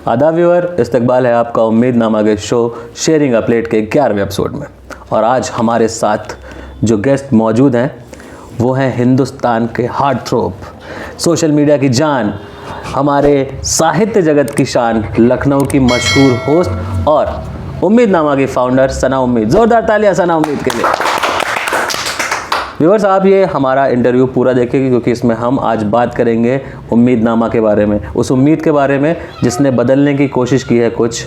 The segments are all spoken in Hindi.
आदाब व्यूअर, इस्तकबाल है आपका उम्मीद नामा के शो शेयरिंग अ प्लेट के 11वें एपिसोड में। और आज हमारे साथ जो गेस्ट मौजूद हैं वो हैं हिंदुस्तान के हार्ट थ्रोब, सोशल मीडिया की जान, हमारे साहित्य जगत की शान, लखनऊ की मशहूर होस्ट और उम्मीद नामा की फाउंडर सना उम्मीद। ज़ोरदार तालियां सना उम्मीद के लिए। व्यूअर्स, आप ये हमारा इंटरव्यू पूरा देखेंगे क्योंकि इसमें हम आज बात करेंगे उम्मीद नामा के बारे में, उस उम्मीद के बारे में जिसने बदलने की कोशिश की है कुछ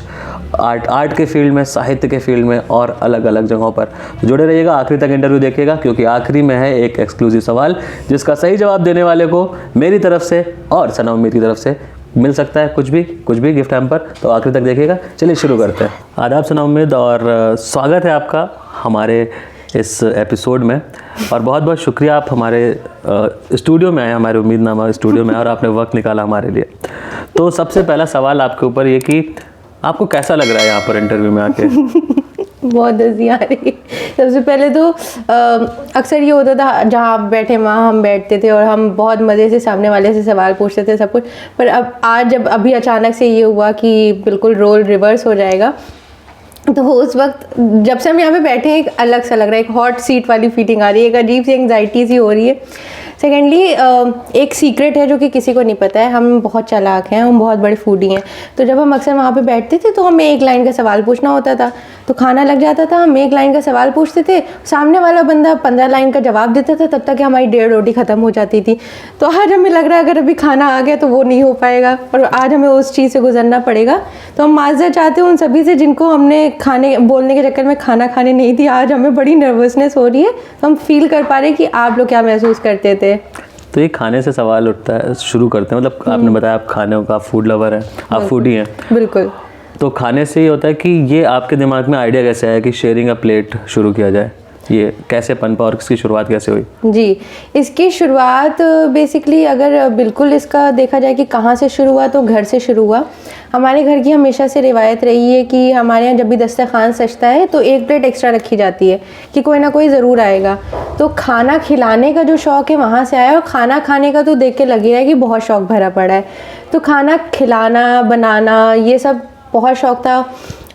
आर्ट के फील्ड में, साहित्य के फील्ड में और अलग अलग जगहों पर। तो जुड़े रहिएगा, आखिरी तक इंटरव्यू देखिएगा क्योंकि आखिरी में है एक एक्सक्लूसिव सवाल जिसका सही जवाब देने वाले को मेरी तरफ से और सना उम्मीद की तरफ से मिल सकता है कुछ भी गिफ्ट हैम्पर। तो आखिरी तक देखिएगा। चलिए शुरू करते हैं। आदाब सना उम्मीद और स्वागत है आपका हमारे इस एपिसोड में और बहुत बहुत शुक्रिया आप हमारे स्टूडियो में आए, हमारे उम्मीद नामा स्टूडियो में, और आपने वक्त निकाला हमारे लिए। तो सबसे पहला सवाल आपके ऊपर ये कि आपको कैसा लग रहा है यहाँ पर इंटरव्यू में आके? बहुत हंसी आ रही है। सबसे पहले तो अक्सर ये होता था जहाँ आप बैठे वहाँ हम बैठते थे और हम बहुत मज़े से सामने वाले से सवाल पूछते थे सब कुछ, पर अब आज जब अभी अचानक से ये हुआ कि बिल्कुल रोल रिवर्स हो जाएगा, तो उस वक्त जब से हम यहाँ पे बैठे हैं एक अलग सा लग रहा है, एक हॉट सीट वाली फीलिंग आ रही है, एक अजीब सी एंग्जाइटी सी हो रही है। सेकेंडली एक सीक्रेट है जो कि किसी को नहीं पता है, हम बहुत चालाक हैं, हम बहुत बड़े फूडी हैं। तो जब हम अक्सर वहाँ पे बैठते थे तो हमें एक लाइन का सवाल पूछना होता था, तो खाना लग जाता था, हम एक लाइन का सवाल पूछते थे, सामने वाला बंदा 15 लाइन का जवाब देता था, तब तक हमारी 1.5 रोटी ख़त्म हो जाती थी। तो आज हमें लग रहा है अगर अभी खाना आ गया तो वो नहीं हो पाएगा और आज हमें उस चीज़ से गुजरना पड़ेगा। तो हम माज़रत चाहते हैं उन सभी से जिनको हमने बोलने के चक्कर में खाना खाने नहीं दी। आज हमें बड़ी नर्वसनेस हो रही है, तो हम फील कर पा रहे हैं कि आप लोग क्या महसूस करते थे। तो ये खाने से सवाल उठता है, शुरू करते हैं। मतलब आपने बताया आप खाने का फूड लवर हैं, आप फूडी हैं। बिल्कुल। तो खाने से ये होता है कि ये आपके दिमाग में आइडिया कैसे आया कि शेयरिंग अ प्लेट शुरू किया जाए? ये कैसे पनपा और इसकी शुरुआत कैसे हुई? जी, इसकी शुरुआत बेसिकली अगर बिल्कुल इसका देखा जाए कि कहाँ से शुरू हुआ, तो घर से शुरू हुआ। हमारे घर की हमेशा से रिवायत रही है कि हमारे यहाँ जब भी दस्तरखान सजता है तो 1 प्लेट एक्स्ट्रा रखी जाती है कि कोई ना कोई ज़रूर आएगा। तो खाना खिलाने का जो शौक़ है वहाँ से आया, और खाना खाने का तो देख के लग ही रहा है कि बहुत शौक़ भरा पड़ा है। तो खाना खिलाना, बनाना, ये सब बहुत शौक़ था।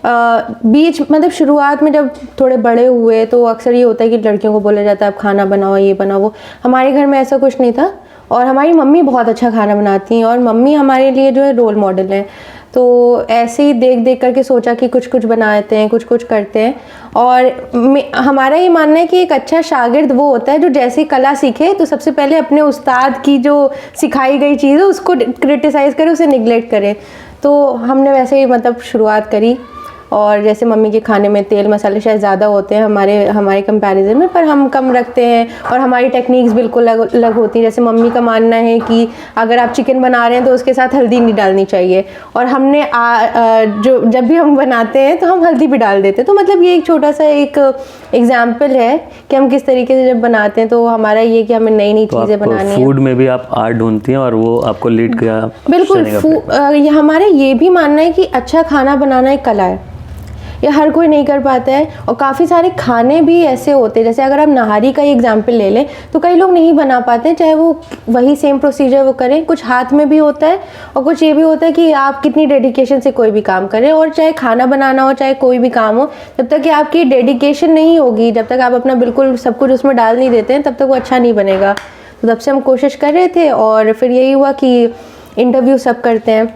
बीच मतलब शुरुआत में जब थोड़े बड़े हुए तो अक्सर ये होता है कि लड़कियों को बोला जाता है आप खाना बनाओ, ये बनाओ वो। हमारे घर में ऐसा कुछ नहीं था और हमारी मम्मी बहुत अच्छा खाना बनाती हैं और मम्मी हमारे लिए जो है रोल मॉडल हैं। तो ऐसे ही देख देख करके सोचा कि कुछ कुछ बनाते हैं, कुछ कुछ करते हैं। और हमारा ये मानना है कि एक अच्छा शागिर्द वो होता है जो जैसी कला सीखे तो सबसे पहले अपने उस्ताद की जो सिखाई गई चीज़ है उसको क्रिटिसाइज़ करे, उसे निगलेक्ट करे। तो हमने वैसे ही मतलब शुरुआत करी। और जैसे मम्मी के खाने में तेल मसाले शायद ज़्यादा होते हैं हमारे कंपैरिजन में, पर हम कम रखते हैं और हमारी टेक्निक्स बिल्कुल अलग होती हैं। जैसे मम्मी का मानना है कि अगर आप चिकन बना रहे हैं तो उसके साथ हल्दी नहीं डालनी चाहिए, और हमने जो जब भी हम बनाते हैं तो हम हल्दी भी डाल देते हैं। तो मतलब ये एक छोटा सा एक एग्जाम्पल है कि हम किस तरीके से जब बनाते हैं। तो हमारा ये कि हमें नई नई चीज़ें बनानी है। फूड में भी आप आर्ट ढूंढती हैं और वो आपको लीड किया? बिल्कुल। हमारा ये भी मानना है कि अच्छा खाना बनाना एक कला है, ये हर कोई नहीं कर पाता है। और काफ़ी सारे खाने भी ऐसे होते हैं, जैसे अगर आप नहारी का ही एग्जाम्पल ले लें तो कई लोग नहीं बना पाते, चाहे वो वही सेम प्रोसीजर वो करें। कुछ हाथ में भी होता है और कुछ ये भी होता है कि आप कितनी डेडिकेशन से कोई भी काम करें। और चाहे खाना बनाना हो, चाहे कोई भी काम हो, जब तक कि आपकी डेडिकेशन नहीं होगी, जब तक आप अपना बिल्कुल सब कुछ उसमें डाल नहीं देते हैं, तब तक वो अच्छा नहीं बनेगा। तो तब से हम कोशिश कर रहे थे और फिर यही हुआ कि इंटरव्यू सब करते हैं,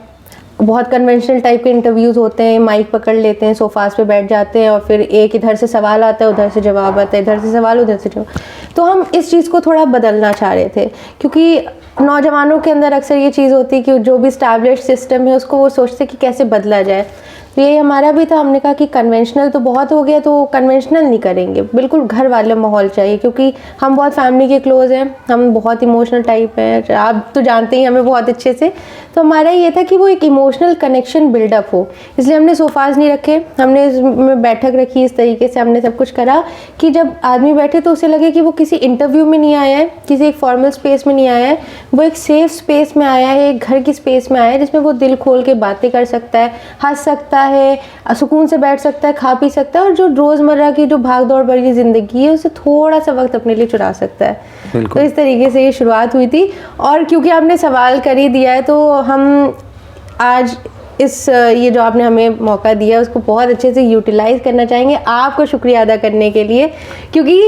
बहुत कन्वेंशनल टाइप के इंटरव्यूज़ होते हैं, माइक पकड़ लेते हैं, सोफास पे बैठ जाते हैं और फिर एक इधर से सवाल आता है, उधर से जवाब आता है, इधर से सवाल उधर से जवाब। तो हम इस चीज़ को थोड़ा बदलना चाह रहे थे क्योंकि नौजवानों के अंदर अक्सर ये चीज़ होती है कि जो भी स्टैब्लिश्ड सिस्टम है उसको वो सोचते कि कैसे बदला जाए। तो ये हमारा भी था, हमने कहा कि कन्वेंशनल तो बहुत हो गया, तो कन्वेंशनल नहीं करेंगे, बिल्कुल घर वाले माहौल चाहिए क्योंकि हम बहुत फैमिली के क्लोज़ हैं, हम बहुत इमोशनल टाइप हैं, आप तो जानते ही हमें बहुत अच्छे से। तो हमारा ये था कि वो एक इमोशनल कनेक्शन बिल्डअप हो, इसलिए हमने सोफाज नहीं रखे, हमने इसमें बैठक रखी। इस तरीके से हमने सब कुछ करा कि जब आदमी बैठे तो उसे लगे कि वो किसी इंटरव्यू में नहीं आया है, किसी एक फॉर्मल स्पेस में नहीं आया है, वो एक सेफ स्पेस में आया है, एक घर की स्पेस में आया है जिसमें वो दिल खोल के बातें कर सकता है, हंस सकता है, सुकून से बैठ सकता है, खा पी सकता है और जो रोज़मर्रा की जो भाग दौड़ भरी ज़िंदगी है उसे थोड़ा सा वक्त अपने लिए चुरा सकता है। तो इस तरीके से ये शुरुआत हुई थी। और क्योंकि आपने सवाल कर ही दिया है तो हम आज इस ये जो आपने हमें मौका दिया उसको बहुत अच्छे से यूटिलाइज़ करना चाहेंगे, आपको शुक्रिया अदा करने के लिए, क्योंकि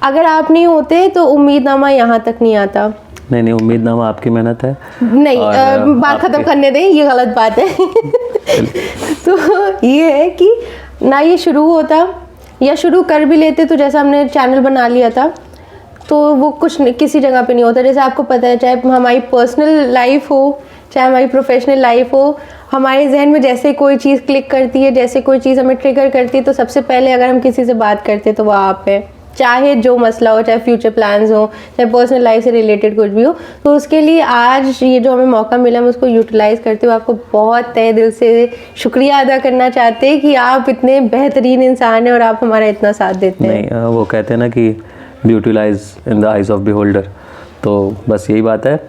अगर आप नहीं होते तो उम्मीदनामा यहाँ तक नहीं आता। नहीं, उम्मीदनामा आपकी मेहनत है। नहीं, बात ख़त्म करने दें, ये गलत बात है। तो ये है कि ना ये शुरू होता या शुरू कर भी लेते तो जैसा हमने चैनल बना लिया था तो वो किसी जगह पे नहीं होता। जैसे आपको पता है, चाहे हमारी पर्सनल लाइफ हो चाहे हमारी प्रोफेशनल लाइफ हो, हमारे जहन में जैसे कोई चीज़ क्लिक करती है, जैसे कोई चीज़ हमें ट्रिगर करती है, तो सबसे पहले अगर हम किसी से बात करते तो वो आप है। चाहे जो मसला हो, चाहे फ्यूचर प्लान्स हो, चाहे पर्सनल लाइफ से रिलेटेड कुछ भी हो, तो उसके लिए आज ये जो हमें मौका मिला हम उसको यूटिलाइज़ करते हुए आपको बहुत तहे दिल से शुक्रिया अदा करना चाहते हैं कि आप इतने बेहतरीन इंसान हैं और आप हमारा इतना साथ देते हैं। नहीं, वो कहते हैं ना कि beauty lies in the eyes of beholder, तो बस यही बात है।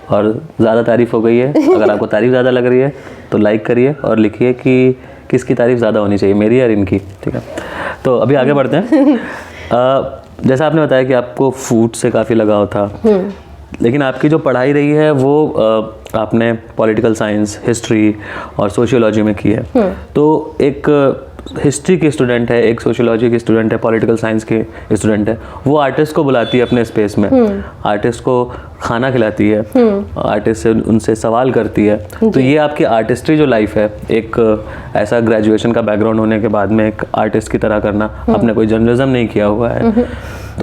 और ज़्यादा तारीफ़ हो गई है, अगर आपको तारीफ़ ज़्यादा लग रही है तो लाइक करिए और लिखिए कि किसकी तारीफ़ ज़्यादा होनी चाहिए, मेरी या इनकी, ठीक है। तो अभी आगे बढ़ते हैं। जैसा आपने बताया कि आपको फूड से काफ़ी लगाव था, लेकिन आपकी जो पढ़ाई रही है वो आपने पॉलिटिकल साइंस, हिस्ट्री और सोशियोलॉजी में की है। तो एक हिस्ट्री की स्टूडेंट है, एक सोशियोलॉजी की स्टूडेंट है, पॉलिटिकल साइंस की स्टूडेंट है, वो आर्टिस्ट को बुलाती है अपने स्पेस में, आर्टिस्ट को खाना खिलाती है, आर्टिस्ट से उनसे सवाल करती है। तो ये आपकी आर्टिस्ट्री जो लाइफ है, एक ऐसा ग्रेजुएशन का बैकग्राउंड होने के बाद में एक आर्टिस्ट की तरह करना, आपने कोई जर्नलिज्म नहीं किया हुआ है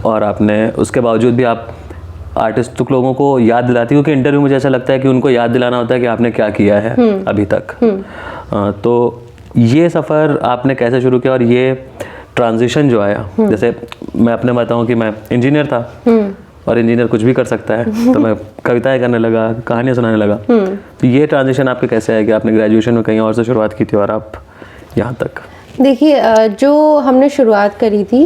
और आपने उसके बावजूद भी आप आर्टिस्ट लोगों को याद दिलाती, क्योंकि इंटरव्यू मुझे ऐसा लगता है कि उनको याद दिलाना होता है कि आपने क्या किया है अभी तक। तो ये सफ़र आपने कैसे शुरू किया और ये ट्रांजिशन जो आया, जैसे मैं अपने बताऊं कि मैं इंजीनियर था और इंजीनियर कुछ भी कर सकता है, तो मैं कविताएं करने लगा, कहानियां सुनाने लगा। तो ये ट्रांजिशन आपके कैसे आया कि आपने ग्रेजुएशन में कहीं और से शुरुआत की थी और आप यहाँ तक? देखिए, जो हमने शुरुआत करी थी,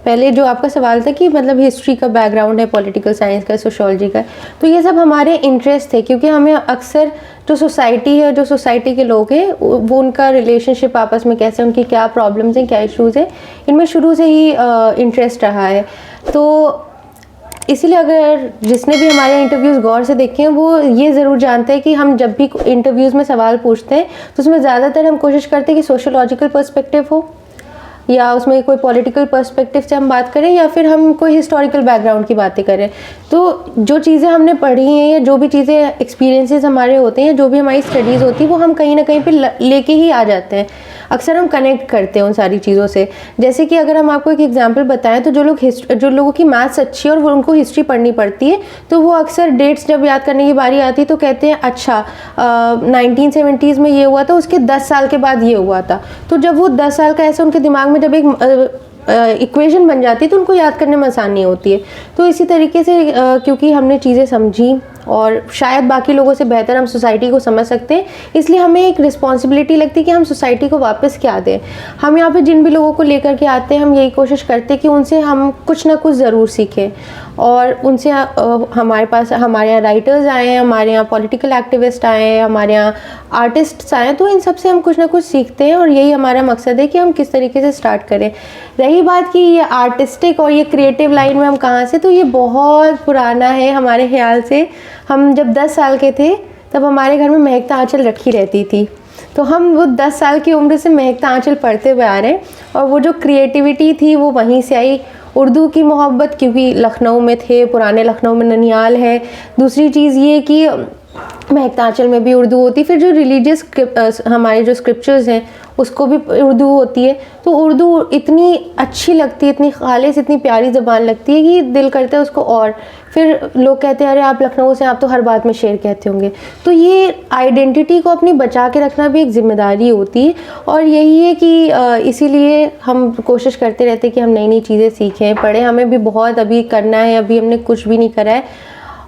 पहले जो आपका सवाल था कि मतलब हिस्ट्री का बैकग्राउंड है, पॉलिटिकल साइंस का, सोशियोलॉजी का, तो ये सब हमारे इंटरेस्ट थे, क्योंकि हमें अक्सर जो सोसाइटी है, जो सोसाइटी के लोग हैं, वो उनका रिलेशनशिप आपस में कैसे, उनकी क्या प्रॉब्लम्स हैं, क्या इश्यूज़ हैं, इनमें शुरू से ही इंटरेस्ट रहा है। तो इसीलिए अगर जिसने भी हमारे इंटरव्यूज़ गौर से देखे हैं वो ये ज़रूर जानते हैं कि हम जब भी इंटरव्यूज़ में सवाल पूछते हैं तो उसमें ज़्यादातर हम कोशिश करते हैं कि सोशियोलॉजिकल पर्सपेक्टिव हो, या उसमें कोई पॉलिटिकल पर्सपेक्टिव से हम बात करें, या फिर हम कोई हिस्टोरिकल बैकग्राउंड की बातें करें। तो जो चीज़ें हमने पढ़ी हैं या जो भी चीज़ें एक्सपीरियंसेस हमारे होते हैं, जो भी हमारी स्टडीज़ होती है, वो हम कहीं ना कहीं पे लेके ही आ जाते हैं। अक्सर हम कनेक्ट करते हैं उन सारी चीज़ों से। जैसे कि अगर हम आपको एक एग्जांपल बताएं, तो जो लोगों की मैथ्स अच्छी है और वो उनको हिस्ट्री पढ़नी पड़ती है, तो वो अक्सर डेट्स जब याद करने की बारी आती है तो कहते हैं अच्छा 1970s में ये हुआ था, उसके 10 साल के बाद ये हुआ था। तो जब वो 10 साल का ऐसे उनके दिमाग में जब एक इक्वेशन बन जाती है तो उनको याद करने में आसानी होती है। तो इसी तरीके से क्योंकि हमने चीज़ें समझी और शायद बाकी लोगों से बेहतर हम सोसाइटी को समझ सकते हैं, इसलिए हमें एक रिस्पॉन्सिबिलिटी लगती है कि हम सोसाइटी को वापस क्या दें। हम यहाँ पे जिन भी लोगों को लेकर के आते हैं, हम यही कोशिश करते हैं कि उनसे हम कुछ ना कुछ ज़रूर सीखें, और उनसे हमारे पास हमारे यहाँ राइटर्स आए हैं, हमारे यहाँ पॉलिटिकल एक्टिविस्ट आए हैं, हमारे यहाँ आर्टिस्ट्स आए हैं, तो इन सब से हम कुछ ना कुछ सीखते हैं और यही हमारा मकसद है कि हम किस तरीके से स्टार्ट करें। रही बात कि ये आर्टिस्टिक और ये क्रिएटिव लाइन में हम कहाँ से, तो ये बहुत पुराना है हमारे ख्याल से। हम जब 10 साल के थे तब हमारे घर में महकता आंचल रखी रहती थी, तो हम वो 10 साल की उम्र से महकता आंचल पढ़ते हुए आ रहे हैं, और वो जो क्रिएटिविटी थी वो वहीं से आई। उर्दू की मोहब्बत, क्योंकि लखनऊ में थे, पुराने लखनऊ में ननियाल है। दूसरी चीज़ ये कि महकता आंचल में भी उर्दू होती, फिर जो रिलीजियस हमारे जो स्क्रिप्चर्स हैं उसको भी उर्दू होती है। तो उर्दू इतनी अच्छी लगती है, इतनी खालिस, इतनी प्यारी ज़बान लगती है कि दिल करता है उसको। और फिर लोग कहते हैं अरे आप लखनऊ से, आप तो हर बात में शेर कहते होंगे। तो ये आइडेंटिटी को अपनी बचा के रखना भी एक ज़िम्मेदारी होती है, और यही है कि इसीलिए हम कोशिश करते रहते हैं कि हम नई नई चीज़ें सीखें, पढ़ें। हमें भी बहुत अभी करना है, अभी हमने कुछ भी नहीं करा है,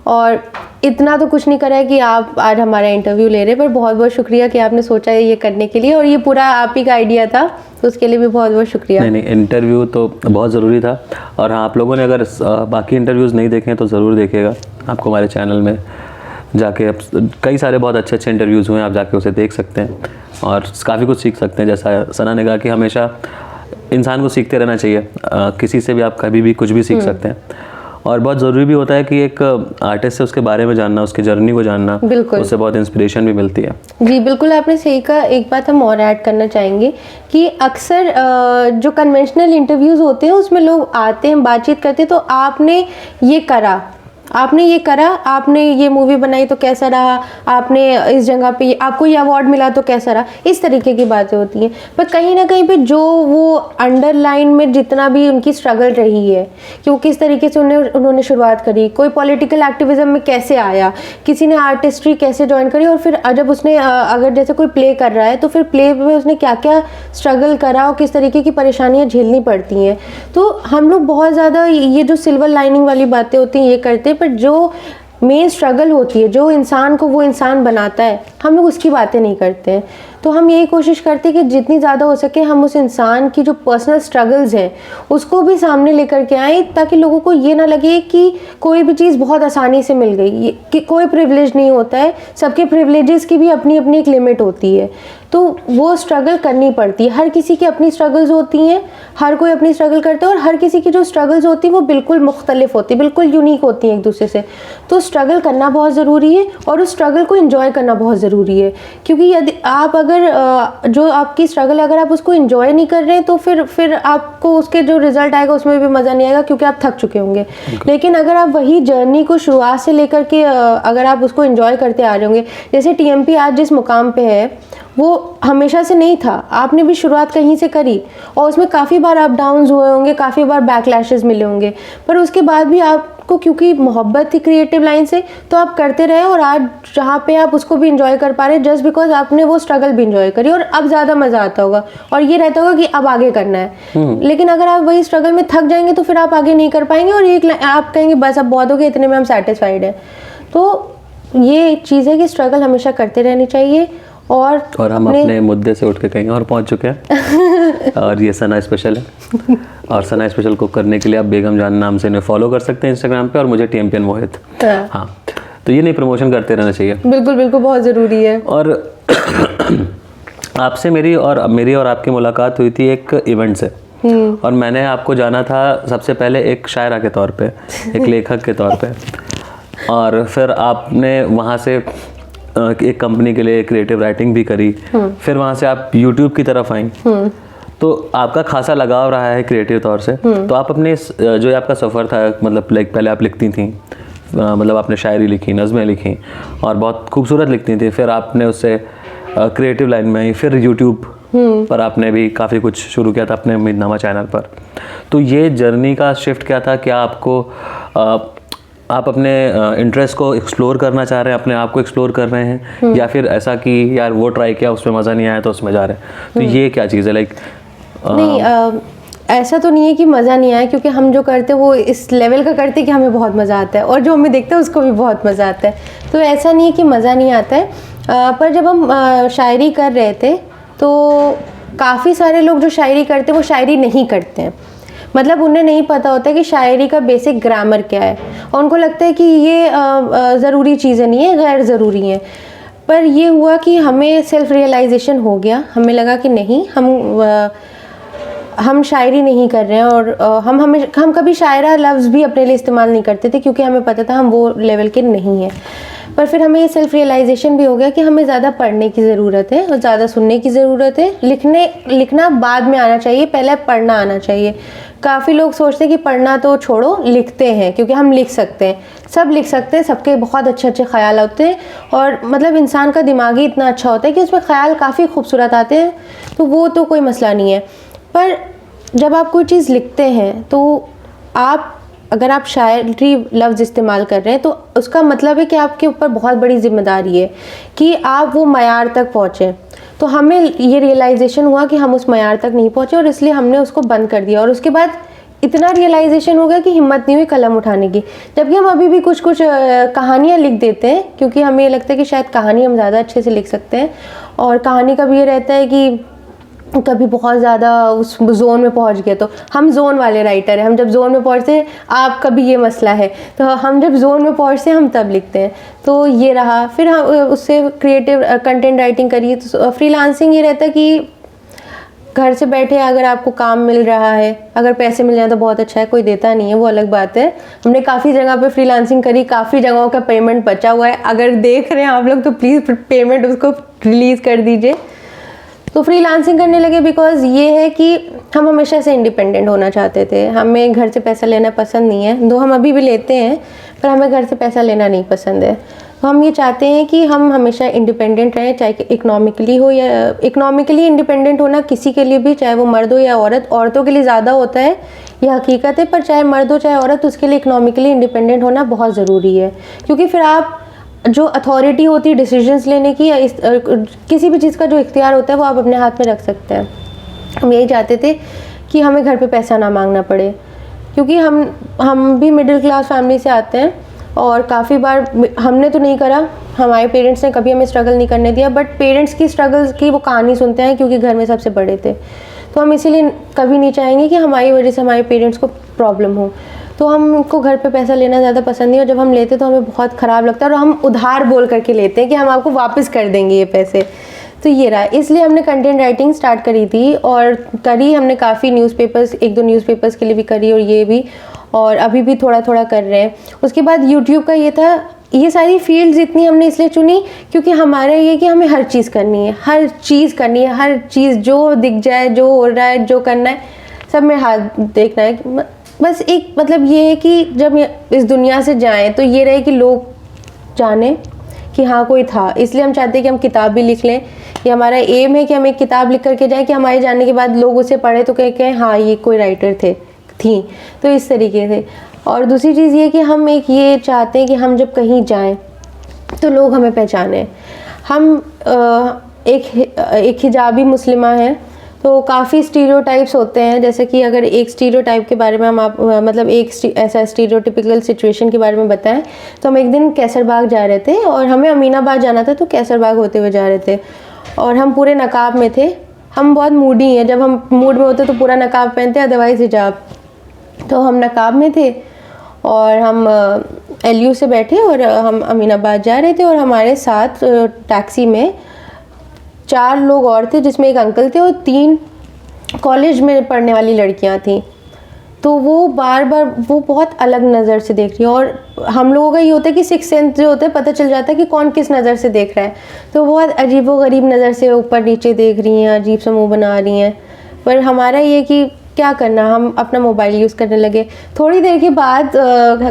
और इतना तो कुछ नहीं करा है कि आप आज हमारा इंटरव्यू ले रहे हैं, पर बहुत बहुत शुक्रिया कि आपने सोचा है ये करने के लिए, और ये पूरा आप ही का आइडिया था, तो उसके लिए भी बहुत बहुत शुक्रिया। नहीं, इंटरव्यू तो बहुत ज़रूरी था, और हाँ, आप लोगों ने अगर बाकी इंटरव्यूज़ नहीं देखे तो ज़रूर देखिएगा। आपको हमारे चैनल में जाके कई सारे बहुत अच्छे अच्छे इंटरव्यूज़ हुए हैं, आप जाके उसे देख सकते हैं और काफ़ी कुछ सीख सकते हैं। जैसा सना ने कहा कि हमेशा इंसान को सीखते रहना चाहिए, किसी से भी आप कभी भी कुछ भी सीख सकते हैं। और बहुत ज़रूरी भी होता है कि एक आर्टिस्ट से उसके बारे में जानना, उसकी जर्नी को जानना, बिल्कुल। उससे बहुत इंस्पिरेशन भी मिलती है। जी बिल्कुल, आपने सही कहा। एक बात हम और ऐड करना चाहेंगे कि अक्सर जो कन्वेंशनल इंटरव्यूज़ होते हैं उसमें लोग आते हैं, बातचीत करते हैं, तो आपने ये करा, आपने ये मूवी बनाई तो कैसा रहा, आपने इस जगह पे आपको ये अवार्ड मिला तो कैसा रहा, इस तरीके की बातें होती हैं। पर कहीं ना कहीं पे जो वो अंडरलाइन में जितना भी उनकी स्ट्रगल रही है कि वो किस तरीके से उन्होंने शुरुआत करी, कोई पॉलिटिकल एक्टिविज्म में कैसे आया, किसी ने आर्टिस्ट्री कैसे ज्वाइन करी, और फिर जब उसने अगर जैसे कोई प्ले कर रहा है तो फिर प्ले में उसने क्या क्या स्ट्रगल करा और किस तरीके की परेशानियाँ झेलनी पड़ती हैं। तो हम लोग बहुत ज़्यादा ये जो सिल्वर लाइनिंग वाली बातें होती हैं ये करते हैं, पर जो मेन स्ट्रगल होती है, जो इंसान को वो इंसान बनाता है, हम लोग उसकी बातें नहीं करते हैं। तो हम यही कोशिश करते हैं कि जितनी ज़्यादा हो सके हम उस इंसान की जो पर्सनल स्ट्रगल्स हैं उसको भी सामने लेकर के आएँ, ताकि लोगों को ये ना लगे कि कोई भी चीज़ बहुत आसानी से मिल गई, कि कोई प्रिविलेज नहीं होता है, सबके प्रिविलेजेस की भी अपनी अपनी एक लिमिट होती है। तो वो स्ट्रगल करनी पड़ती है, हर किसी की अपनी स्ट्रगल्स होती हैं, हर कोई अपनी स्ट्रगल करता है, और हर किसी की जो स्ट्रगल्स होती हैं वो बिल्कुल मुख्तलिफ होती है, बिल्कुल यूनिक होती हैं एक दूसरे से। तो स्ट्रगल करना बहुत ज़रूरी है और उस स्ट्रगल को एंजॉय करना बहुत ज़रूरी है, क्योंकि यदि आप अगर जो आपकी स्ट्रगल अगर आप उसको एंजॉय नहीं कर रहे हैं तो फिर आपको उसके जो रिजल्ट आएगा उसमें भी मज़ा नहीं आएगा, क्योंकि आप थक चुके होंगे। लेकिन अगर आप वही जर्नी को शुरुआत से लेकर के अगर आप उसको एंजॉय करते आ रहे होंगे, जैसे टीएमपी आज जिस मुकाम पे है वो हमेशा से नहीं था, आपने भी शुरुआत कहीं से करी और उसमें काफ़ी बार अप डाउन्स हुए होंगे, काफ़ी बार बैकलैशेस मिले होंगे, पर उसके बाद भी आपको क्योंकि मोहब्बत थी क्रिएटिव लाइन से तो आप करते रहे, और आज जहाँ पे आप उसको भी इंजॉय कर पा रहे हैं जस्ट बिकॉज आपने वो स्ट्रगल भी इंजॉय करी, और अब ज़्यादा मज़ा आता होगा और ये रहता होगा कि अब आगे करना है। लेकिन अगर आप वही स्ट्रगल में थक जाएंगे तो फिर आप आगे नहीं कर पाएंगे, और एक आप कहेंगे बस अब बहुत हो गया, इतने में हम सेटिस्फाइड हैं। तो ये चीज़ है कि स्ट्रगल हमेशा करते रहनी चाहिए। और हम अपने मुद्दे से उठ के कहीं और पहुंच चुके हैं और ये सना स्पेशल है, और सना स्पेशल को करने के लिए आप बेगम जान नाम से इन्हें फॉलो कर सकते हैं इंस्टाग्राम पे, और मुझे टीएमपीएन मोहित। हाँ, तो ये नहीं प्रमोशन करते रहना चाहिए, बिल्कुल बिल्कुल बहुत ज़रूरी है। और आपसे मेरी और आपकी मुलाकात हुई थी एक इवेंट से, और मैंने आपको जाना था सबसे पहले एक शायरा के तौर पे, एक लेखक के तौर पे, और फिर आपने वहाँ से एक कंपनी के लिए क्रिएटिव राइटिंग भी करी, फिर वहाँ से आप यूट्यूब की तरफ आई, तो आपका खासा लगाव रहा है क्रिएटिव तौर से। तो आप अपने जो आपका सफ़र था, मतलब पहले आप लिखती थी, मतलब आपने शायरी लिखी, नज़में लिखी और बहुत खूबसूरत लिखती थी, फिर आपने उससे क्रिएटिव लाइन में आई, फिर यूट्यूब पर आपने भी काफ़ी कुछ शुरू किया था अपने उम्मीदनामा चैनल पर। तो ये जर्नी का शिफ्ट क्या था? क्या आपको आप अपने इंटरेस्ट को एक्सप्लोर करना चाह रहे हैं, अपने आप को एक्सप्लोर कर रहे हैं, या फिर ऐसा कि यार वो ट्राई किया उसमें मज़ा नहीं आया तो उसमें जा रहे हैं? तो ये क्या चीज़ है? नहीं, ऐसा तो नहीं है कि मज़ा नहीं आया, क्योंकि हम जो करते हैं वो इस लेवल का करते हैं कि हमें बहुत मज़ा आता है, और जो हमें देखते हैं उसको भी बहुत मज़ा आता है। तो ऐसा नहीं है कि मज़ा नहीं आता है। पर जब हम शायरी कर रहे थे तो काफ़ी सारे लोग जो शायरी करते हैं वो शायरी नहीं करते हैं, मतलब उन्हें नहीं पता होता है कि शायरी का बेसिक ग्रामर क्या है, और उनको लगता है कि ये ज़रूरी चीज़ें नहीं है, गैर ज़रूरी हैं। पर ये हुआ कि हमें सेल्फ रियलाइजेशन हो गया, हमें लगा कि नहीं, हम शायरी नहीं कर रहे हैं, और हम कभी शायरा लफ्ज़ भी अपने लिए इस्तेमाल नहीं करते थे, क्योंकि हमें पता था हम वो लेवल के नहीं हैं। पर फिर हमें ये सेल्फ रियलाइजेशन भी हो गया कि हमें ज़्यादा पढ़ने की ज़रूरत है और ज़्यादा सुनने की ज़रूरत है। लिखना बाद में आना चाहिए, पहले पढ़ना आना चाहिए। काफ़ी लोग सोचते हैं कि पढ़ना तो छोड़ो, लिखते हैं, क्योंकि हम लिख सकते हैं, सब लिख सकते हैं, सबके बहुत अच्छे अच्छे ख्याल होते हैं, और मतलब इंसान का दिमाग ही इतना अच्छा होता है कि उसमें ख्याल काफ़ी खूबसूरत आते हैं, तो वो तो कोई मसला नहीं है। पर जब आप कोई चीज़ लिखते हैं तो अगर आप शायरी लफ्ज़ इस्तेमाल कर रहे हैं तो उसका मतलब है कि आपके ऊपर बहुत बड़ी जिम्मेदारी है कि आप वो मयार तक पहुँचें। तो हमें ये रियलाइजेशन हुआ कि हम उस मयार तक नहीं पहुँचे, और इसलिए हमने उसको बंद कर दिया। और उसके बाद इतना रियलाइजेशन हो गया कि हिम्मत नहीं हुई कलम उठाने की, जबकि हम अभी भी कुछ कहानियाँ लिख देते हैं, क्योंकि हमें ये लगता है कि शायद कहानी हम ज़्यादा अच्छे से लिख सकते हैं। और कहानी का भी ये रहता है कि कभी बहुत ज़्यादा उस जोन में पहुंच गया, तो हम जोन वाले राइटर हैं, हम जब जोन में पहुंचते हैं, आप कभी ये मसला है, तो हम जब जोन में पहुंचते हैं हम तब लिखते हैं। तो ये रहा। फिर हम उससे क्रिएटिव कंटेंट राइटिंग करिए, तो फ्रीलांसिंग ये रहता है कि घर से बैठे अगर आपको काम मिल रहा है, अगर पैसे मिल जाए तो बहुत अच्छा है, कोई देता नहीं है वो अलग बात है। हमने काफ़ी जगह पे फ्रीलांसिंग करी, काफ़ी जगहों का पेमेंट बचा हुआ है, अगर देख रहे हैं आप लोग तो प्लीज़ पेमेंट उसको रिलीज़ कर दीजिए। तो फ्रीलांसिंग करने लगे बिकॉज ये है कि हम हमेशा से इंडिपेंडेंट होना चाहते थे, हमें घर से पैसा लेना पसंद नहीं है, दो हम अभी भी लेते हैं पर हमें घर से पैसा लेना नहीं पसंद है। तो हम ये चाहते हैं कि हम हमेशा इंडिपेंडेंट रहें, चाहे इकोनॉमिकली हो या इकोनॉमिकली इंडिपेंडेंट होना किसी के लिए भी, चाहे वो मर्द हो या औरत, औरतों के लिए ज़्यादा होता है ये हकीकत है, पर चाहे मर्द हो चाहे औरत उसके लिए इकोनॉमिकली इंडिपेंडेंट होना बहुत ज़रूरी है। क्योंकि फिर आप जो अथॉरिटी होती है डिसीजंस लेने की या किसी भी चीज़ का जो इख्तियार होता है वो आप अपने हाथ में रख सकते हैं। हम यही चाहते थे कि हमें घर पे पैसा ना मांगना पड़े, क्योंकि हम भी मिडिल क्लास फैमिली से आते हैं और काफ़ी बार हमने तो नहीं करा, हमारे पेरेंट्स ने कभी हमें स्ट्रगल नहीं करने दिया, बट पेरेंट्स की स्ट्रगल की वो कहानी सुनते हैं क्योंकि घर में सबसे बड़े थे। तो हम इसीलिए कभी नहीं चाहेंगे कि हमारी वजह से हमारे पेरेंट्स को प्रॉब्लम हो। तो हमको घर पे पैसा लेना ज़्यादा पसंद नहीं, और जब हम लेते तो हमें बहुत ख़राब लगता है और हम उधार बोल करके लेते हैं कि हम आपको वापस कर देंगे ये पैसे। तो ये रहा, इसलिए हमने कंटेंट राइटिंग स्टार्ट करी थी और करी हमने काफ़ी न्यूज़पेपर्स, एक दो न्यूज़पेपर्स के लिए भी करी और ये भी, और अभी भी थोड़ा थोड़ा कर रहे हैं। उसके बाद यूट्यूब का ये था, ये सारी फील्ड्स इतनी हमने इसलिए चुनी क्योंकि हमारा ये कि हमें हर चीज़ करनी है, हर चीज़ करनी है, हर चीज़ जो दिख जाए, जो हो रहा है, जो करना है, सब में हाथ देखना है। बस एक मतलब ये है कि जब इस दुनिया से जाएं तो ये रहे कि लोग जाने कि हाँ कोई था। इसलिए हम चाहते हैं कि हम किताब भी लिख लें, ये हमारा एम है कि हम एक किताब लिख करके जाएं कि हमारे जाने के बाद लोग उसे पढ़े तो कहें हाँ ये कोई राइटर थी। तो इस तरीके से। और दूसरी चीज़ ये कि हम एक ये चाहते हैं कि हम जब कहीं जाएं तो लोग हमें पहचानें। हम एक हिजाबी मुस्लिमा हैं, तो काफ़ी स्टीरियोटाइप्स होते हैं। जैसे कि अगर एक स्टीरियोटाइप के बारे में हम मतलब एक ऐसा स्टीरियोटिपिकल सिचुएशन के बारे में बताएं, तो हम एक दिन कैसरबाग जा रहे थे और हमें अमीनाबाद जाना था, तो कैसरबाग होते हुए जा रहे थे और हम पूरे नकाब में थे। हम बहुत मूडी हैं, जब हम मूड में होते तो पूरा नकाब पहनते, अदरवाइज़ हिजाब। तो हम नकाब में थे और हम LU से बैठे और हम अमीनाबाद जा रहे थे और हमारे साथ टैक्सी में 4 लोग और थे, जिसमें एक अंकल थे और 3 कॉलेज में पढ़ने वाली लड़कियां थीं। तो वो बार बार वो बहुत अलग नज़र से देख रही हैं और हम लोगों का ये होता है कि सिक्स सेंस जो होता है, पता चल जाता है कि कौन किस नज़र से देख रहा है। तो बहुत अजीबोगरीब नज़र से ऊपर नीचे देख रही हैं, अजीब सा मुँह बना रही हैं। पर हमारा ये कि क्या करना, हम अपना मोबाइल यूज़ करने लगे। थोड़ी देर के बाद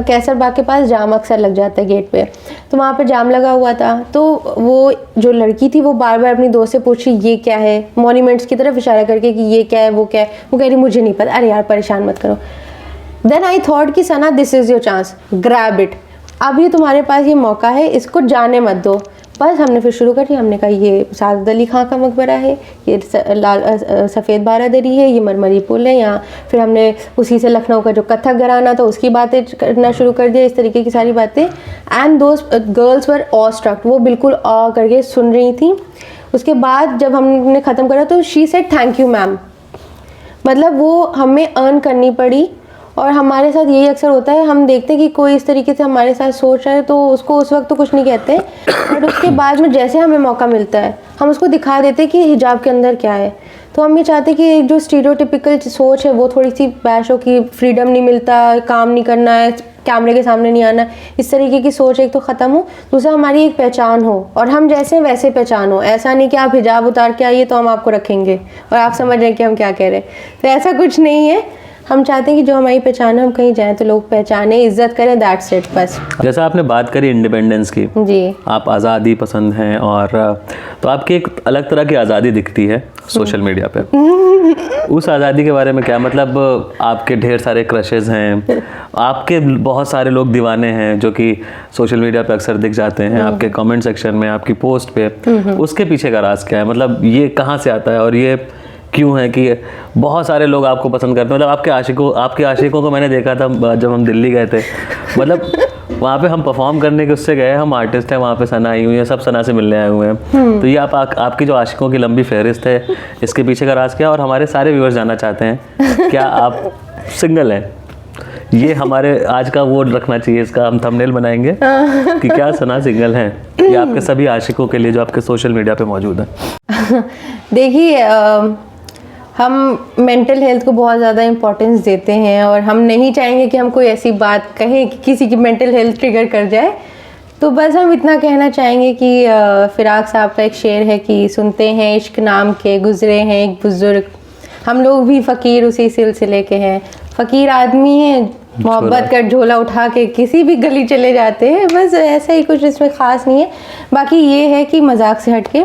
कैसरबाग के पास जाम अक्सर लग जाता है गेट पे, तो वहाँ पे जाम लगा हुआ था। तो वो जो लड़की थी वो बार बार अपनी दोस्त से पूछी ये क्या है, मॉन्यूमेंट्स की तरफ इशारा करके कि ये क्या है वो क्या है। वो कह रही मुझे नहीं पता। अरे यार परेशान मत करो। देन आई थॉट कि Sana this is your chance, grab it, अब ये तुम्हारे पास ये मौका है, इसको जाने मत दो। बस हमने फिर शुरू करी। हमने कहा ये साद अली खां का मकबरा है, ये सफ़ेद बारादरी है, ये मरमरी पुल है यहाँ। फिर हमने उसी से लखनऊ का जो कथक घराना था उसकी बातें करना शुरू कर दिया, इस तरीके की सारी बातें। And those girls were awestruck, वो बिल्कुल ऑ करके सुन रही थी। उसके बाद जब हमने ख़त्म करा तो she said thank you ma'am. मतलब वो हमें अर्न करनी पड़ी। और हमारे साथ यही अक्सर होता है, हम देखते हैं कि कोई इस तरीके से हमारे साथ सोच रहा है तो उसको उस वक्त तो कुछ नहीं कहते, बट उसके बाद में जैसे हमें मौका मिलता है हम उसको दिखा देते हैं कि हिजाब के अंदर क्या है। तो हम ये चाहते हैं कि एक जो स्टीरियोटिपिकल सोच है वो थोड़ी सी बैश हो कि फ्रीडम नहीं मिलता, काम नहीं करना है, कैमरे के सामने नहीं आना, इस तरीके की सोच एक तो ख़त्म हो। दूसरा हमारी एक पहचान हो और हम जैसे वैसे पहचान हो। ऐसा नहीं कि आप हिजाब उतार के आइए तो हम आपको रखेंगे और आप समझ रहे हैं कि हम क्या कह रहे हैं, तो ऐसा कुछ नहीं है। हम चाहते हैं कि जो हमारी पहचान है, हम कहीं जाएं तो लोग पहचाने, इज्जत करें, दैट्स इट बस। जैसा आपने बात करी इंडिपेंडेंस की, जी, आप आज़ादी पसंद हैं और तो आपकी एक अलग तरह की आज़ादी दिखती है सोशल मीडिया पे। उस आज़ादी के बारे में क्या मतलब, आपके ढेर सारे क्रशेज़ हैं, आपके बहुत सारे लोग दीवाने हैं जो कि सोशल मीडिया पे अक्सर दिख जाते हैं, आपके कमेंट सेक्शन में, आपकी पोस्ट पे, उसके पीछे का राज क्या है? मतलब ये कहाँ से आता है और ये क्यों है कि बहुत सारे लोग आपको पसंद करते हैं? मतलब आपके आशिकों को मैंने देखा था जब हम दिल्ली गए थे, मतलब वहाँ पे हम परफॉर्म करने के उससे गए, हम आर्टिस्ट हैं, वहाँ पे सना आई हुई है, सब सना से मिलने आए हुए हैं। तो ये आपकी जो आशिकों की लंबी फहरिस्त है, इसके पीछे का राज क्या है? और हमारे सारे व्यूअर्स जानना चाहते हैं क्या आप सिंगल हैं? ये हमारे आज का वो रखना चाहिए, इसका हम थंबनेल बनाएंगे कि क्या सना सिंगल हैं, ये आपके सभी आशिकों के लिए जो आपके सोशल मीडिया पे मौजूद हैं। देखिए हम मेंटल हेल्थ को बहुत ज़्यादा इम्पोर्टेंस देते हैं और हम नहीं चाहेंगे कि हम कोई ऐसी बात कहें कि किसी की मेंटल हेल्थ ट्रिगर कर जाए। तो बस हम इतना कहना चाहेंगे कि फिराक साहब का एक शेर है कि सुनते हैं इश्क नाम के गुजरे हैं एक बुज़ुर्ग, हम लोग भी फ़कीर उसी सिलसिले के हैं। फ़कीर आदमी है, मोहब्बत का झोला उठा के किसी भी गली चले जाते हैं, बस ऐसा ही कुछ इसमें ख़ास नहीं है। बाकी ये है कि मजाक से हट के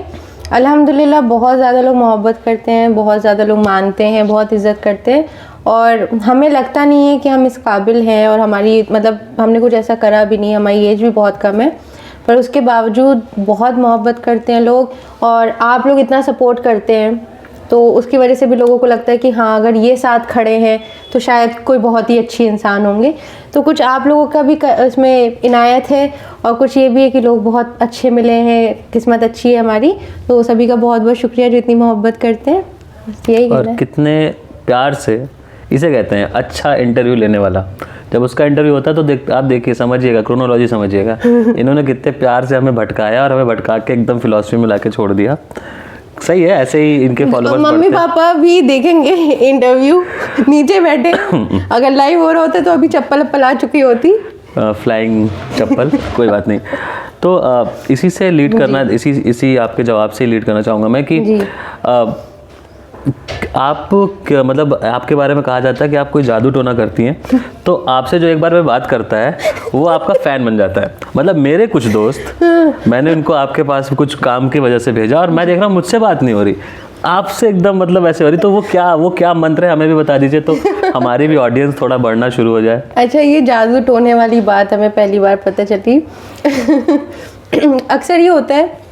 अल्हम्दुलिल्लाह बहुत ज़्यादा लोग मोहब्बत करते हैं, बहुत ज़्यादा लोग मानते हैं, बहुत इज़्ज़त करते हैं और हमें लगता नहीं है कि हम इस काबिल हैं और हमारी मतलब हमने कुछ ऐसा करा भी नहीं, हमारी एज भी बहुत कम है, पर उसके बावजूद बहुत मोहब्बत करते हैं लोग और आप लोग इतना सपोर्ट करते हैं तो उसकी वजह से भी लोगों को लगता है कि हाँ अगर ये साथ खड़े हैं तो शायद कोई बहुत ही अच्छी इंसान होंगे। तो कुछ आप लोगों का भी इसमें इनायत है और कुछ ये भी है कि लोग बहुत अच्छे मिले हैं, किस्मत अच्छी है हमारी। तो सभी का बहुत बहुत शुक्रिया जो इतनी मोहब्बत करते हैं, बस यही और कितने प्यार से इसे कहते हैं अच्छा इंटरव्यू लेने वाला। जब उसका इंटरव्यू होता है तो आप देखिए, समझिएगा, क्रोनोलॉजी समझिएगा। इन्होंने कितने प्यार से हमें भटकाया और हमें भटका के एकदम फिलॉसफी में लाके छोड़ दिया। सही है, ऐसे ही इनके फॉलोअर्स मम्मी पापा भी देखेंगे इंटरव्यू, नीचे बैठे अगर लाइव हो रहा होता तो अभी चप्पल अप्पल आ चुकी होती, फ्लाइंग चप्पल। कोई बात नहीं। तो इसी से लीड करना, इसी आपके जवाब से लीड करना चाहूँगा मैं कि आप मतलब आपके बारे में कहा जाता है कि आप कोई जादू टोना करती हैं, तो आपसे जो एक बार में बात करता है वो आपका फ़ैन बन जाता है। मतलब मेरे कुछ दोस्त, मैंने उनको आपके पास कुछ काम की वजह से भेजा और मैं देख रहा हूँ मुझसे बात नहीं हो रही, आपसे एकदम मतलब ऐसे हो रही। तो वो क्या मंत्र है, हमें भी बता दीजिए तो हमारी भी ऑडियंस थोड़ा बढ़ना शुरू हो जाए। अच्छा, ये जादू टोने वाली बात हमें पहली बार पता चली। अक्सर ये होता है,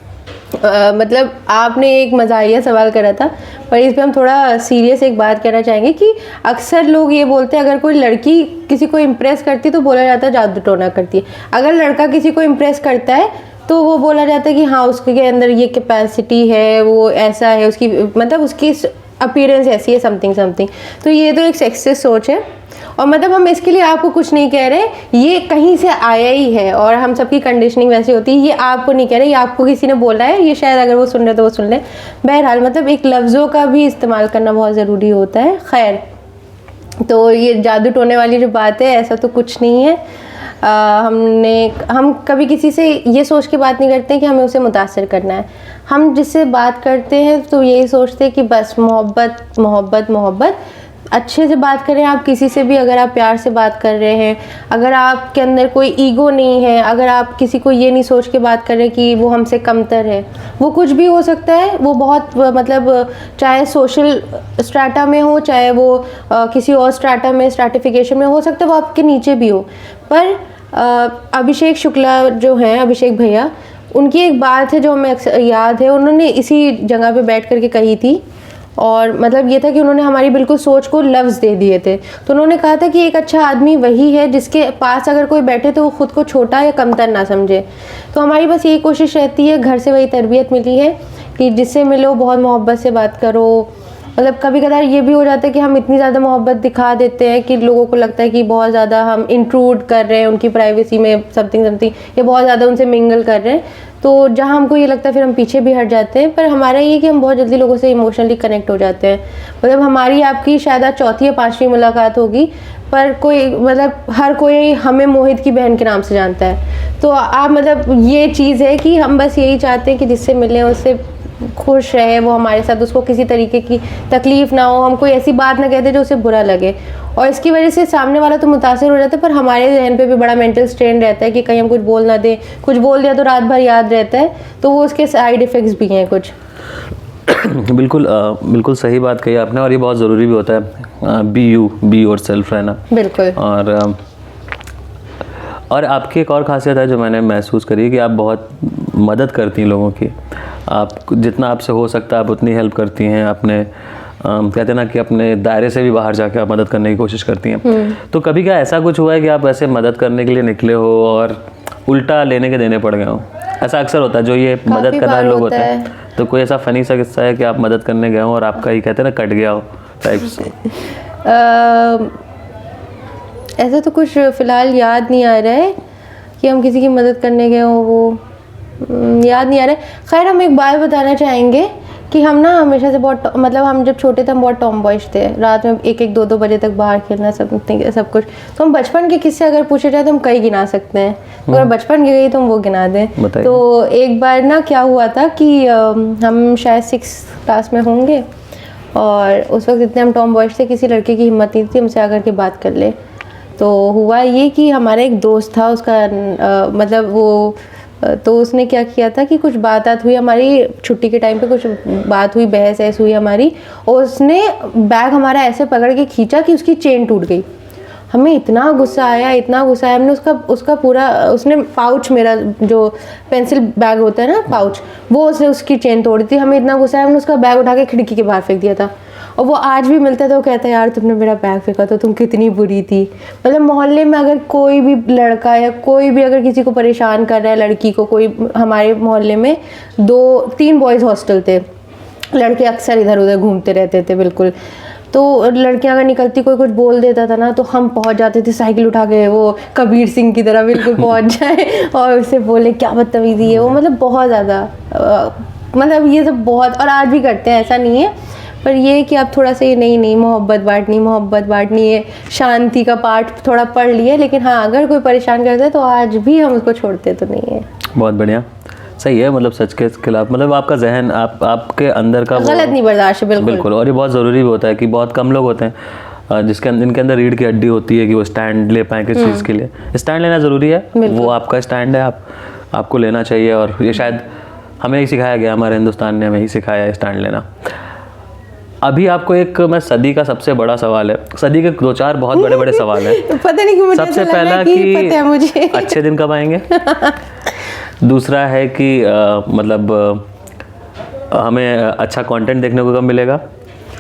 मतलब आपने एक मज़ाहिया सवाल करा था, पर इस पे हम थोड़ा सीरियस एक बात कहना चाहेंगे कि अक्सर लोग ये बोलते हैं अगर कोई लड़की किसी को इम्प्रेस करती है तो बोला जाता है जादू टोना करती है, अगर लड़का किसी को इम्प्रेस करता है तो वो बोला जाता है कि हाँ उसके अंदर ये कैपेसिटी है, वो ऐसा है, उसकी मतलब उसकी अपीयरेंस ऐसी है, समथिंग। तो ये तो एक सेक्सिस्ट सोच है और मतलब हम इसके लिए आपको कुछ नहीं कह रहे, ये कहीं से आया ही है और हम सबकी कंडीशनिंग वैसी होती है। ये आपको नहीं कह रहे, ये आपको किसी ने बोला है, ये शायद अगर वो सुन रहे तो वो सुन ले। बहरहाल मतलब एक लफ्ज़ों का भी इस्तेमाल करना बहुत ज़रूरी होता है। खैर, तो ये जादू टोने वाली जो बात है, ऐसा तो कुछ नहीं है। हम कभी किसी से ये सोच के बात नहीं करते कि हमें उसे मुतासिर करना है। हम जिससे बात करते हैं तो यही सोचते हैं कि बस मोहब्बत, अच्छे से बात करें। आप किसी से भी अगर आप प्यार से बात कर रहे हैं, अगर आपके अंदर कोई ईगो नहीं है, अगर आप किसी को ये नहीं सोच के बात कर रहे कि वो हमसे कमतर है, वो कुछ भी हो सकता है, वो बहुत मतलब चाहे सोशल स्ट्राटा में हो, चाहे वो किसी और स्ट्राटा में स्ट्राटिफिकेशन में हो सकता है, वो आपके नीचे भी हो। पर अभिषेक शुक्ला जो हैं, अभिषेक भैया, उनकी एक बात है जो हमें अक्सर याद है, उन्होंने इसी जगह पे बैठ कर के कही थी और मतलब ये था कि उन्होंने हमारी बिल्कुल सोच को लफ्ज़ दे दिए थे। तो उन्होंने कहा था कि एक अच्छा आदमी वही है जिसके पास अगर कोई बैठे तो वो ख़ुद को छोटा या कमतर ना समझे। तो हमारी बस यही कोशिश रहती है, घर से वही तरबियत मिली है कि जिससे मिलो बहुत मोहब्बत से बात करो। मतलब कभी कभार ये भी हो जाता है कि हम इतनी ज़्यादा मोहब्बत दिखा देते हैं कि लोगों को लगता है कि बहुत ज़्यादा हम इंट्रूड कर रहे हैं उनकी प्राइवेसी में, समथिंग या बहुत ज़्यादा उनसे मिंगल कर रहे हैं। तो जहाँ हमको ये लगता है फिर हम पीछे भी हट जाते हैं। पर हमारा ये कि हम बहुत जल्दी लोगों से इमोशनली कनेक्ट हो जाते हैं। मतलब हमारी आपकी शायद आज चौथी या पाँचवीं मुलाकात होगी, पर कोई मतलब हर कोई हमें मोहित की बहन के नाम से जानता है। तो आप मतलब ये चीज़ है कि हम बस यही चाहते हैं कि जिससे मिलें उससे खुश रहे, वो हमारे साथ, उसको किसी तरीके की तकलीफ़ ना हो, हम कोई ऐसी बात ना कहते जो उसे बुरा लगे। और इसकी वजह से सामने वाला तो मुतासिर हो जाता है, पर हमारे जहन पे भी बड़ा मेंटल स्ट्रेन रहता है कि कहीं हम कुछ बोल ना दें, कुछ बोल दिया तो रात भर याद रहता है। तो वो उसके साइड इफ़ेक्ट्स भी हैं कुछ। बिल्कुल सही बात कही आपने और ये बहुत ज़रूरी भी होता है, बी योर सेल्फ रहना। बिल्कुल। और आपकी एक और खासियत है जो मैंने महसूस करी कि आप बहुत मदद करती हैं लोगों की। आप जितना आपसे हो सकता है आप उतनी हेल्प करती हैं। आपने कहते हैं ना कि अपने दायरे से भी बाहर जाकर आप मदद करने की कोशिश करती हैं। तो कभी क्या ऐसा कुछ हुआ है कि आप ऐसे मदद करने के लिए निकले हो और उल्टा लेने के देने पड़ गए हो? ऐसा अक्सर होता है, जो ये मदद करने वाले लोग होते हैं। तो कोई ऐसा फ़नी सा किस्सा है कि आप मदद करने गए हो और आपका ही कहते हैं ना कट गया हो टाइप से? ऐसा तो कुछ फ़िलहाल याद नहीं आ रहा है कि हम किसी की मदद करने गए हों, वो याद नहीं आ रहा है। खैर, हम एक बात बताना चाहेंगे कि हम ना हमेशा से बहुत मतलब हम जब छोटे थे हम बहुत टॉम बॉयज थे, रात में 1-1, 2-2 बजे तक बाहर खेलना सब कुछ। तो हम बचपन के किस्से अगर पूछे जाए तो हम कई गिना सकते हैं, अगर बचपन के गई तो हम वो गिना दें। तो एक बार ना क्या हुआ था कि हम शायद 6th क्लास में होंगे और उस वक्त इतने हम टॉम बॉयज थे, किसी लड़के की हिम्मत नहीं थी हमसे आकर के बात कर ले। तो हुआ ये कि हमारा एक दोस्त था, उसका मतलब वो तो उसने क्या किया था कि कुछ बात हुई हमारी छुट्टी के टाइम पे, कुछ बात हुई, बहस ऐसी हुई हमारी, और उसने बैग हमारा ऐसे पकड़ के खींचा कि उसकी चेन टूट गई। हमें इतना गुस्सा आया, हमने उसका पूरा, उसने पाउच, मेरा जो पेंसिल बैग होता है ना पाउच, वो उसकी चेन तोड़ी थी। हमें इतना गुस्सा आया, हमने उसका बैग उठा के खिड़की के बाहर फेंक दिया था। और वो आज भी मिलता है तो वो कहता है यार तुमने मेरा बैग फेंका तो तुम कितनी बुरी थी। मतलब मोहल्ले में अगर कोई भी लड़का या कोई भी अगर किसी को परेशान कर रहा है, लड़की को, कोई, हमारे मोहल्ले में 2-3 बॉयज़ हॉस्टल थे, लड़के अक्सर इधर उधर घूमते रहते थे बिल्कुल। तो लड़कियां अगर निकलती कोई कुछ बोल देता था ना तो हम पहुंच जाते थे साइकिल उठा के, वो कबीर सिंह की तरह बिल्कुल पहुंच जाए और उससे बोले क्या बदतमीजी है वो। मतलब बहुत ज़्यादा मतलब ये सब बहुत, और आज भी करते हैं, ऐसा नहीं है। पर ये कि आप थोड़ा सा ये नहीं मोहब्बत बांटनी है, शांति का पाठ थोड़ा पढ़ लिए, लेकिन हाँ अगर कोई परेशान करता है तो आज भी हम उसको छोड़ते तो नहीं है। बहुत बढ़िया, सही है। मतलब सच के खिलाफ, मतलब आपका जहन, आपके अंदर का गलत नहीं बर्दाश्त है, बिल्कुल। और ये बहुत ज़रूरी भी होता है कि बहुत कम लोग होते हैं जिनके अंदर रीढ़ की हड्डी होती है कि वो स्टैंड ले पाएँ किस चीज़ के लिए। स्टैंड लेना ज़रूरी है, वो आपका स्टैंड है, आपको लेना चाहिए। और ये शायद हमें ही सिखाया गया, हमारे हिंदुस्तान ने हमें ही सिखाया है स्टैंड लेना। अभी आपको एक मैं सदी का सबसे बड़ा सवाल है, सदी के 2-4 बहुत बड़े बड़े सवाल हैं। पता नहीं क्यों मुझे सबसे पहला कि पता है मुझे अच्छे दिन कब आएंगे। दूसरा है कि मतलब हमें अच्छा कंटेंट देखने को कब मिलेगा।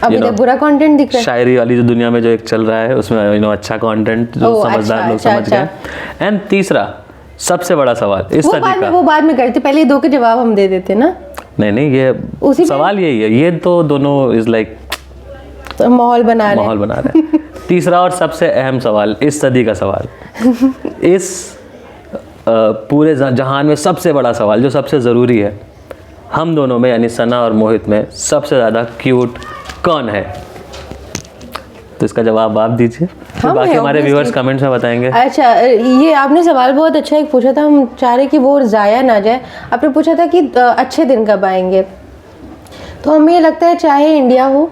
अभी तक बुरा कंटेंट दिख रहा है। शायरी वाली जो दुनिया में जो एक चल रहा है उसमें अच्छा कंटेंट जो समझदार लोग समझ गए। एंड तीसरा सबसे बड़ा सवाल इस सदी का, वो बाद में करते, पहले 2 के जवाब हम दे देते ना। नहीं ये सवाल यही है, ये तो दोनों इज लाइक माहौल बना रहे हैं। तीसरा और सबसे अहम सवाल, इस सदी का सवाल, इस पूरे जहान में सबसे बड़ा सवाल जो सबसे ज़रूरी है, हम दोनों में यानी सना और मोहित में सबसे ज़्यादा क्यूट कौन है? तो इसका जवाब आप दीजिए, तो बाकी हमारे व्यूअर्स कमेंट्स में बताएंगे। अच्छा, ये आपने सवाल बहुत अच्छा एक पूछा था, हम चाह रहे कि वो ज़ाया ना जाए। आपने पूछा था कि अच्छे दिन कब आएंगे, तो हमें ये लगता है चाहे इंडिया हो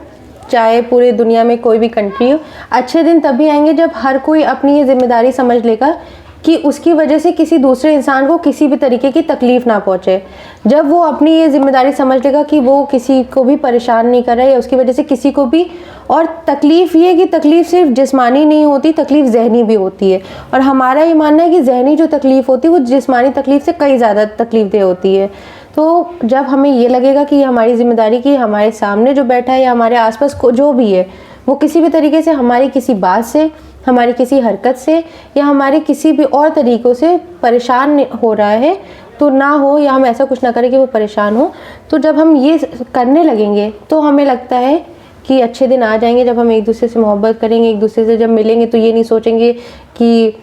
चाहे पूरी दुनिया में कोई भी कंट्री हो, अच्छे दिन तभी आएंगे जब हर कोई अपनी ये जिम्मेदारी समझ लेगा कि उसकी वजह से किसी दूसरे इंसान को किसी भी तरीके की तकलीफ़ ना पहुंचे। जब वो अपनी ये जिम्मेदारी समझ लेगा कि वो किसी को भी परेशान नहीं कर रहा है या उसकी वजह से किसी को भी, और तकलीफ़ ये कि तकलीफ़ सिर्फ जिस्मानी नहीं होती, तकलीफ़ जहनी भी होती है। और हमारा ये मानना है कि जहनी जो तकलीफ़ होती है वो जिस्मानी तकलीफ़ से कई ज़्यादा तकलीफ़देह होती है। तो जब हमें ये लगेगा कि हमारी जिम्मेदारी कि हमारे सामने जो बैठा है या हमारे आसपास को जो भी है वो किसी भी तरीके से हमारी किसी बात से, हमारी किसी हरकत से या हमारे किसी भी और तरीक़ों से परेशान हो रहा है तो ना हो, या हम ऐसा कुछ ना करें कि वो परेशान हो। तो जब हम ये करने लगेंगे तो हमें लगता है कि अच्छे दिन आ जाएंगे जब हम एक दूसरे से मोहब्बत करेंगे, एक दूसरे से जब मिलेंगे तो ये नहीं सोचेंगे कि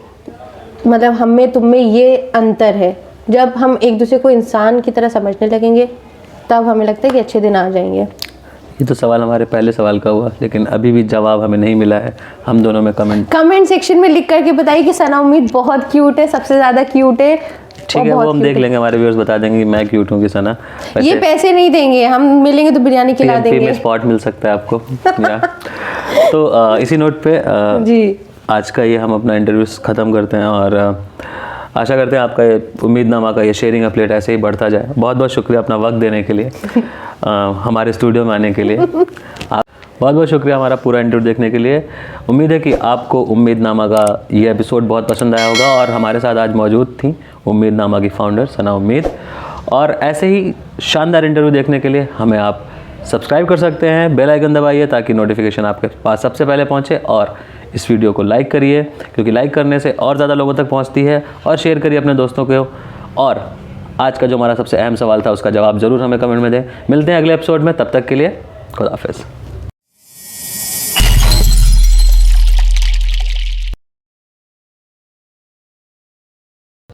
मतलब हम में तुम में ये अंतर है। जब हम एक दूसरे को इंसान की तरह समझने लगेंगे तब हमें लगता है कि अच्छे दिन आ जाएंगे। ये तो सवाल हमारे पहले सवाल का हुआ, लेकिन अभी भी जवाब हमें नहीं मिला है। हम दोनों में कमेंट सेक्शन में लिख करके बताइए कि सना उम्मीद बहुत क्यूट है, सबसे ज़्यादा क्यूट है। ठीक है, वो हम देख लेंगे, हमारे व्यूअर्स बता देंगे मैं क्यूट हूँ कि सना। ये पैसे नहीं देंगे, हम मिलेंगे तो बिरयानी खिला देंगे, में स्पॉट मिल सकता है आपको। तो इसी नोट पे जी आज का ये हम अपना इंटरव्यू ख़त्म करते हैं और आशा करते हैं आपका ये उम्मीदनामा का ये शेयरिंग अ प्लेट ऐसे ही बढ़ता जाए। बहुत बहुत शुक्रिया अपना वक्त देने के लिए, हमारे स्टूडियो में आने के लिए। बहुत बहुत शुक्रिया हमारा पूरा इंटरव्यू देखने के लिए। उम्मीद है कि आपको उम्मीदनामा का ये एपिसोड बहुत पसंद आया होगा। और हमारे साथ आज मौजूद थी उम्मीदनामा की फाउंडर सना उम्मीद। और ऐसे ही शानदार इंटरव्यू देखने के लिए हमें आप सब्सक्राइब कर सकते हैं, बेल आइकन दबाइए ताकि नोटिफिकेशन आपके पास सबसे पहले पहुँचे। और इस वीडियो को लाइक करिए क्योंकि लाइक करने से और ज़्यादा लोगों तक पहुंचती है। और शेयर करिए अपने दोस्तों को। और आज का जो हमारा सबसे अहम सवाल था उसका जवाब ज़रूर हमें कमेंट में दें। मिलते हैं अगले एपिसोड में, तब तक के लिए खुदा हाफिज़।